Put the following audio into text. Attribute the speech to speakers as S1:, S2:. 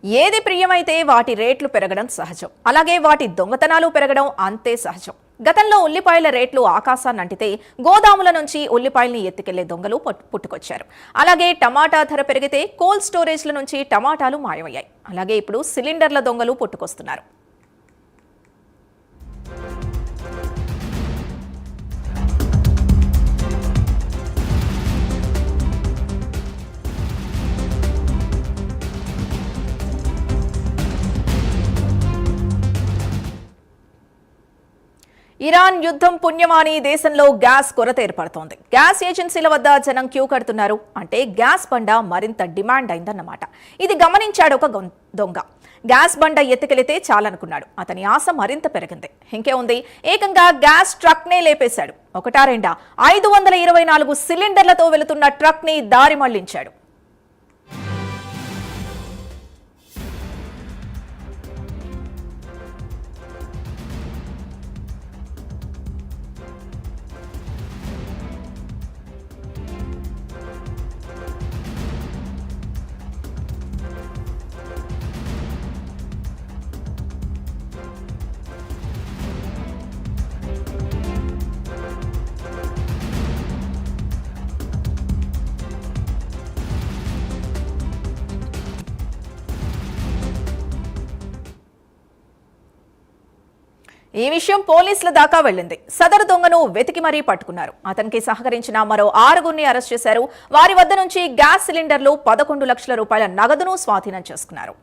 S1: ఏది ప్రియమైతే వాటి రేట్లు పెరగడం సహజం. అలాగే వాటి దొంగతనాలు పెరగడం అంతే సహజం. గతంలో ఉల్లిపాయల రేట్లు ఆకాశాన్ని అంటితే గోదాముల నుంచి ఉల్లిపాయల్ని ఎత్తుకెళ్లే దొంగలు పుట్టుకొచ్చారు. అలాగే టమాటా ధర పెరిగితే కోల్డ్ స్టోరేజ్ల నుంచి టమాటాలు మాయమయ్యాయి. అలాగే ఇప్పుడు సిలిండర్ల దొంగలు పుట్టుకొస్తున్నారు. ఇరాన్ యుద్ధం పుణ్యమాని దేశంలో గ్యాస్ కొరత ఏర్పడుతోంది. గ్యాస్ ఏజెన్సీల వద్ద జనం క్యూ కడుతున్నారు. అంటే గ్యాస్ బండ మరింత డిమాండ్ అయిందన్నమాట. ఇది గమనించాడు ఒక దొంగ. గ్యాస్ బండ ఎత్తుకెళితే చాలనుకున్నాడు. అతని ఆశ మరింత పెరిగింది. ఇంకే ఉంది, ఏకంగా గ్యాస్ ట్రక్ నే లేపేశాడు. ఒకటా రెండా 524 సిలిండర్లతో వెళుతున్న ట్రక్ ని దారి మళ్లించాడు. ఈ విషయం పోలీసుల దాకా వెళ్లింది. సదరు దొంగను వెతికి మరీ పట్టుకున్నారు. అతనికి సహకరించిన మరో 6గురిని అరెస్ట్ చేశారు. వారి వద్ద నుంచి గ్యాస్ సిలిండర్లు, 11 లక్షల రూపాయల నగదును స్వాధీనం చేసుకున్నారు.